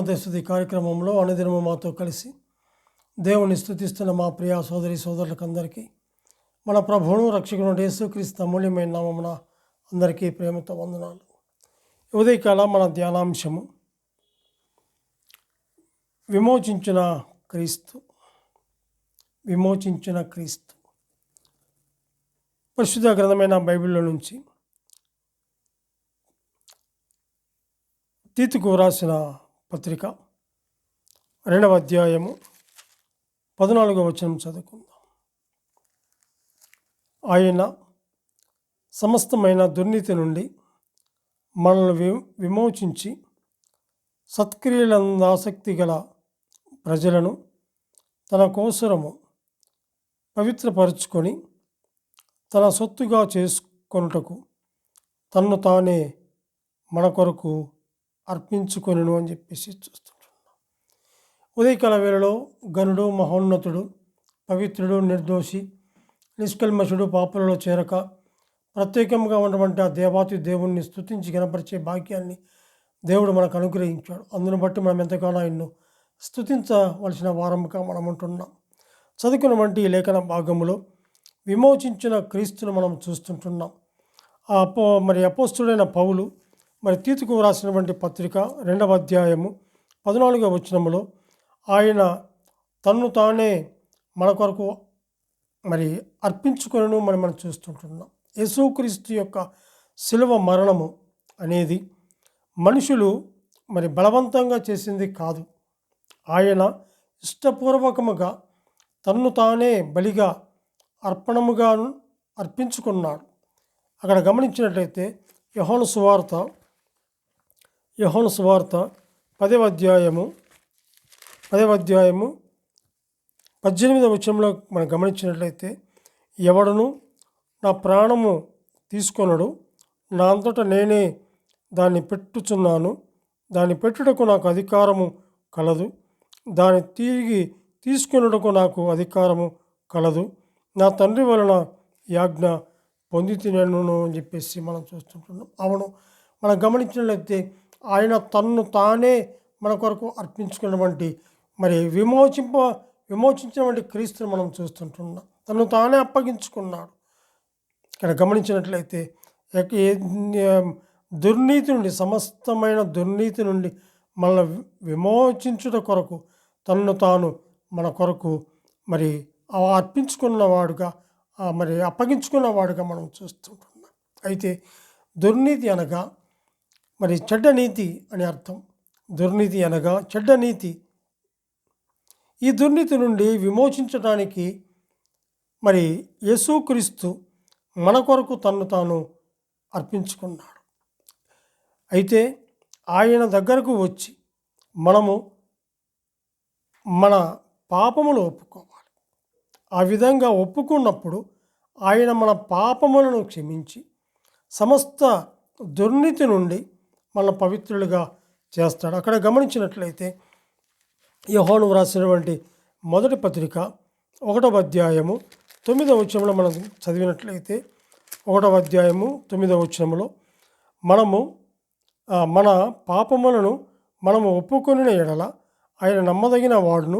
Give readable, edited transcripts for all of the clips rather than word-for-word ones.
దినోదయ కార్యక్రమంలో అనుదినము మాతో కలిసి దేవుని స్తుతిస్తున్న మా ప్రియ సోదరి సోదరులకందరికీ మన ప్రభువును రక్షకుడు యేసుక్రీస్తు అమూల్యమైన నామమున అందరికీ ప్రేమతో వందనాలు. ఉదయకాల మన ధ్యానాంశము విమోచించిన క్రీస్తు. విమోచించిన క్రీస్తు పరిశుద్ధ గ్రంథమైన బైబిల్లో నుంచి తీతుకు రాసిన పత్రిక 2వ అధ్యాయము 14వ వచనం చదువుకుందాం. ఆయన సమస్తమైన దుర్నీతి నుండి మనల్ని విమోచించి సత్క్రియలందు ఆసక్తి గల ప్రజలను తన కోసరము పవిత్రపరుచుకొని తన సొత్తుగా చేసుకొనుటకు తన్ను తానే మన కొరకు అర్పించుకొనును అని చెప్పేసి చూస్తుంటున్నాం. ఉదయకాల వేళలో గనుడు, మహోన్నతుడు, పవిత్రుడు, నిర్దోషి, నిష్కల్మషుడు, పాపలలో చేరక ప్రత్యేకంగా ఉన్నటువంటి ఆ దేవాతి దేవుణ్ణి స్తుతించి గణపరిచే భాగ్యాన్ని దేవుడు మనకు అనుగ్రహించాడు. అందును బట్టి మనం ఎంతగానో ఆయన్ను స్తుతించవలసిన వారముగా మనం ఉంటున్నాం. చదువుకున్నటువంటి ఈ లేఖన భాగములో విమోచించిన క్రీస్తును మనం చూస్తుంటున్నాం. అపోస్తుడైన పౌలు తీతుకు రాసినటువంటి పత్రిక 2వ అధ్యాయము 14వ వచనములో ఆయన తన్ను తానే మన కొరకు అర్పించుకొనును మనం చూస్తుంటున్నాం. యేసుక్రీస్తు యొక్క శిలువ మరణము అనేది మనుషులు బలవంతంగా చేసింది కాదు. ఆయన ఇష్టపూర్వకముగా తన్ను తానే బలిగా అర్పణముగా అర్పించుకున్నాడు. అక్కడ గమనించినట్లయితే యోహాను సువార్త 10వ అధ్యాయము 18వ వచనంలో మనం గమనించినట్లయితే, ఎవడును నా ప్రాణము తీసుకొనడు, నా అంతటా నేనే దాన్ని పెట్టుచున్నాను, దాన్ని పెట్టుటకు నాకు అధికారము కలదు, దాన్ని తిరిగి తీసుకొనుటకు నాకు అధికారము కలదు, నా తండ్రి వలన యాజ్ఞ పొందితినను అని చెప్పేసి మనం చూస్తుంటున్నాం. అవును, మనం గమనించినట్లయితే ఆయన తన్ను తానే మన కొరకు అర్పించుకున్నటువంటి విమోచించినటువంటి క్రీస్తుని మనం చూస్తుంటున్నాం. తను తానే అప్పగించుకున్నాడు. ఇక్కడ గమనించినట్లయితే దుర్నీతి నుండి, సమస్తమైన దుర్నీతి నుండి మనల్ని విమోచించుట కొరకు తన్ను తాను మన కొరకు అర్పించుకున్నవాడుగా అప్పగించుకున్నవాడుగా మనం చూస్తుంటున్నాం. అయితే దుర్నీతి అనగా చెడ్డ నీతి అని అర్థం. దుర్నీతి అనగా చెడ్డ నీతి. ఈ దుర్నీతి నుండి విమోచించడానికి యేసుక్రీస్తు మన కొరకు తన్ను తాను అర్పించుకున్నాడు. అయితే ఆయన దగ్గరకు వచ్చి మనము మన పాపములు ఒప్పుకోవాలి. ఆ విధంగా ఒప్పుకున్నప్పుడు ఆయన మన పాపములను క్షమించి సమస్త దుర్నీతి నుండి మన పవిత్రులుగా చేస్తాడు. అక్కడ గమనించినట్లయితే యోహాను వ్రాసినటువంటి మొదటి పత్రిక 1వ అధ్యాయము 9వ వచనంలో మనం చదివినట్లయితే 1వ అధ్యాయము 9వ వచనంలో మనము మన పాపములను మనము ఒప్పుకొనిన ఎడల ఆయన నమ్మదగిన వాడును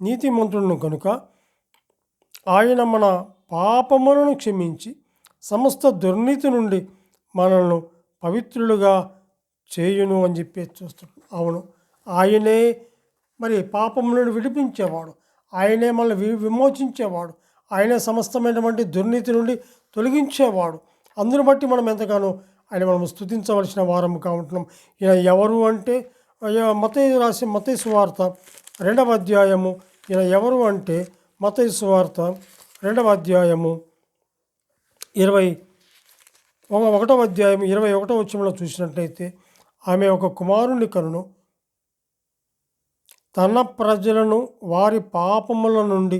నీతిమంతుడును కనుక ఆయన మన పాపములను క్షమించి సమస్త దుర్నీతి నుండి మనల్ని పవిత్రులుగా చేయును అని చెప్పి చూస్తున్నాడు. అవును, ఆయనే పాపము నుండి విడిపించేవాడు, ఆయనే మనల్ని విమోచించేవాడు, ఆయనే సమస్తమైనటువంటి దుర్నీతి నుండి తొలగించేవాడు. అందును బట్టి మనం ఎంతగానో మనం స్తుతించవలసిన వారముగా ఉంటున్నాం. ఈయన ఎవరు అంటే మత్తయి సువార్త 2వ అధ్యాయము ఈయన ఎవరు అంటే మత్తయి సువార్త 2వ అధ్యాయము 21వ అధ్యాయం 21వ వచనంలో చూసినట్లయితే, ఆమె ఒక కుమారుని కనును, తన ప్రజలను వారి పాపముల నుండి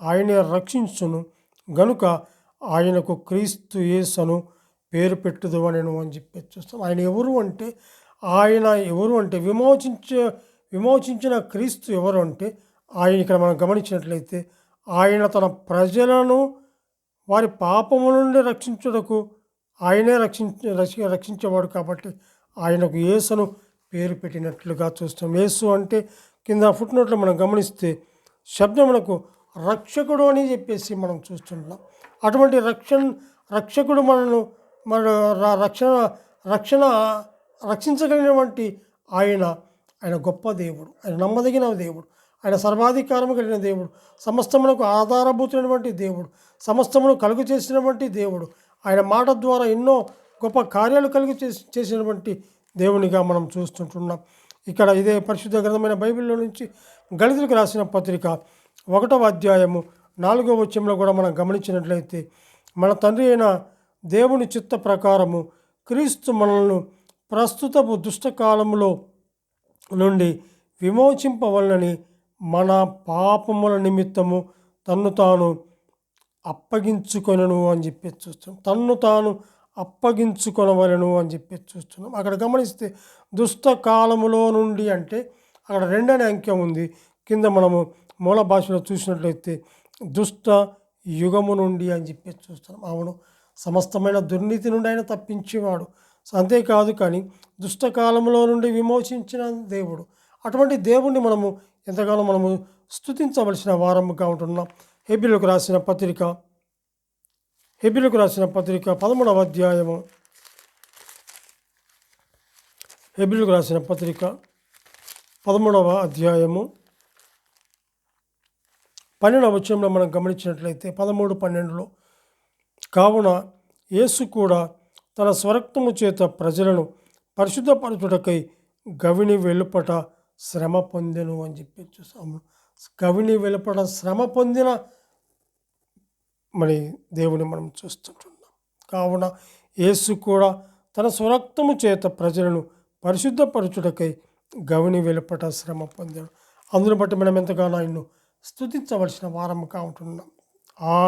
ఆయనే రక్షించును గనుక ఆయనకు క్రీస్తు యేసును పేరు పెట్టుదు అని చెప్పి చూస్తాం. ఆయన ఎవరు అంటే విమోచించిన క్రీస్తు ఎవరు అంటే ఆయన ఇక్కడ మనం గమనించినట్లయితే ఆయన తన ప్రజలను వారి పాపముల నుండి రక్షించుటకు ఆయనే రక్షించేవాడు. కాబట్టి ఆయనకు యేసును పేరు పెట్టినట్లుగా చూస్తాం. యేసు అంటే కింద ఫుట్నోట్లో మనం గమనిస్తే శబ్దమునకు రక్షకుడు అని చెప్పేసి మనం చూస్తున్నాం. అటువంటి రక్షకుడు మన రక్షణ రక్షణ రక్షించగలిగినటువంటి ఆయన గొప్ప దేవుడు, ఆయన నమ్మదగిన దేవుడు, ఆయన సర్వాధికారము కలిగిన దేవుడు, సమస్తమునకు ఆధారభూతులైనటువంటి దేవుడు, సమస్తమును కలుగు చేసినటువంటి దేవుడు, ఆయన మాట ద్వారా ఎన్నో గొప్ప కార్యాలు చేసినటువంటి దేవునిగా మనం చూస్తుంటున్నాం. ఇక్కడ ఇదే పరిశుద్ధ గ్రంథమైన బైబిల్లో నుంచి గళితులకు రాసిన పత్రిక 1వ అధ్యాయము 4వ వచనంలో కూడా మనం గమనించినట్లయితే, మన తండ్రి అయిన దేవుని చిత్త ప్రకారము క్రీస్తు మనల్ని ప్రస్తుతపు దుష్టకాలములో నుండి విమోచింపవలనని మన పాపముల నిమిత్తము తన్ను తాను అప్పగించుకొనను అని చెప్పి చూస్తున్నాం. తన్ను తాను అప్పగించుకొనవలను అని చెప్పి చూస్తున్నాం. అక్కడ గమనిస్తే దుష్టకాలములో నుండి అంటే అక్కడ 2 అనే అంకె ఉంది. కింద మనము మూల భాషలో చూసినట్లయితే దుష్ట యుగము నుండి అని చెప్పి చూస్తున్నాం. అవును, సమస్తమైన దుర్నీతి నుండి ఆయన తప్పించేవాడు. అంతేకాదు కానీ దుష్టకాలంలో నుండి విమోచించిన దేవుడు. అటువంటి దేవుణ్ణి మనము ఎంతగానో మనము స్తుతించవలసిన వారముగా ఉంటున్నాం. హెబ్రీయులకు రాసిన పత్రిక 13వ అధ్యాయము, హెబ్రీయులకు రాసిన పత్రిక 13వ అధ్యాయము 12వ వచనంలో మనం గమనించినట్లయితే 13-12లో, కావున యేసు కూడా తన స్వరక్తము చేత ప్రజలను పరిశుద్ధపరచుటకై గవిని వెలుపట శ్రమ పొందెను అని చెప్పి చూసాము. గవిని వెలుపట శ్రమ పొందిన మరి దేవుని మనం చూస్తుంటున్నాం. కావున యేసు కూడా తన స్వరక్తము చేత ప్రజలను పరిశుద్ధపరచుటకై గవిని వెలుపట శ్రమ పొందాడు. అందును బట్టి మనం ఎంతగానో ఆయన్ను స్తుతించవలసిన వారముగా ఉంటున్నాం. ఆ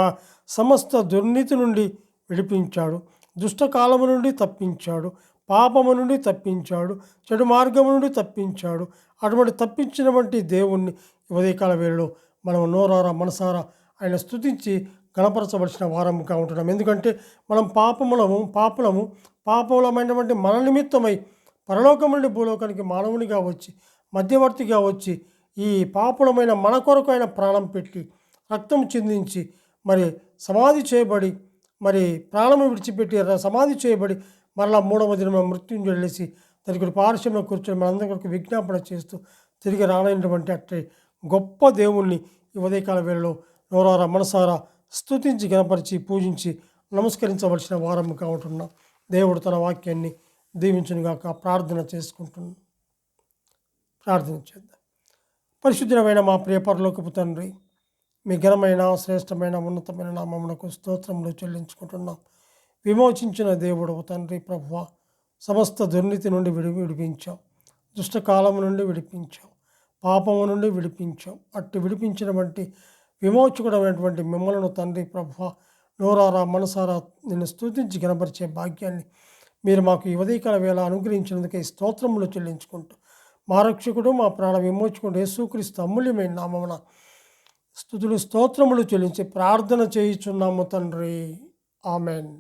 సమస్త దుర్నీతి నుండి విడిపించాడు, దుష్టకాలము నుండి తప్పించాడు, పాపము నుండి తప్పించాడు, చెడు మార్గము నుండి తప్పించాడు. అటువంటి తప్పించినటువంటి దేవుణ్ణి ఉదయకాల వేళలో మనం నోరారా మనసారా ఆయన స్తుతించి గణపరచవలసిన వారముగా ఉంటున్నాం. ఎందుకంటే మనం పాపములమైనటువంటి మన నిమిత్తమై పరలోకం నుండి భూలోకానికి మానవునిగా వచ్చి మధ్యవర్తిగా వచ్చి ఈ పాపులమైన మన కొరకు ఆయన ప్రాణం పెట్టి రక్తం చిందించి మరి సమాధి చేయబడి మరి ప్రాణము విడిచిపెట్టి సమాధి చేయబడి మరలా 3వ దినం మృత్యుంజయుడు లేచి తనకి పార్శ్వంలో కూర్చొని మనందరి కొరకు విజ్ఞాపన చేస్తూ తిరిగి రానైనటువంటి అట్టి గొప్ప దేవుణ్ణి ఈ ఉదయకాల వేళలో నోరారా మనసారా స్తుతించి గణపరిచి పూజించి నమస్కరించవలసిన వారముగా ఉంటున్నాం. దేవుడు తన వాక్యాన్ని దీవించునుగాక. ప్రార్థన చేసుకుంటున్నాం. ప్రార్థన చేద్దాం. పరిశుద్ధమైన మా ప్రియ పరలోకపు తండ్రి, మీ ఘనమైన శ్రేష్టమైన ఉన్నతమైన నామమునకు స్తోత్రములు చెల్లించుకుంటున్నాం. విమోచించిన దేవుడు తండ్రి ప్రభువ, సమస్త దుర్నీతి నుండి విడిపించాం, దుష్టకాలము నుండి విడిపించాం, పాపము నుండి విడిపించాం. అట్టి విడిపించినటువంటి విమోచకుడమైనటువంటి మిమ్మలను తండ్రి ప్రభువ నోరారా మనసారా నిన్ను స్తుతించి గణపరిచే భాగ్యాన్ని మీరు మాకు ఈ ఉదయకాల వేళ అనుగ్రహించినందుకే స్తోత్రములు చెల్లించుకుంటూ మా రక్షకుడు మా ప్రాణ విమోచకుడు యేసుక్రీస్తు అమూల్యమైన నామమున స్తుతులు స్తోత్రములు చెల్లించి ప్రార్థన చేయుచున్నాము తండ్రి. ఆమెన్.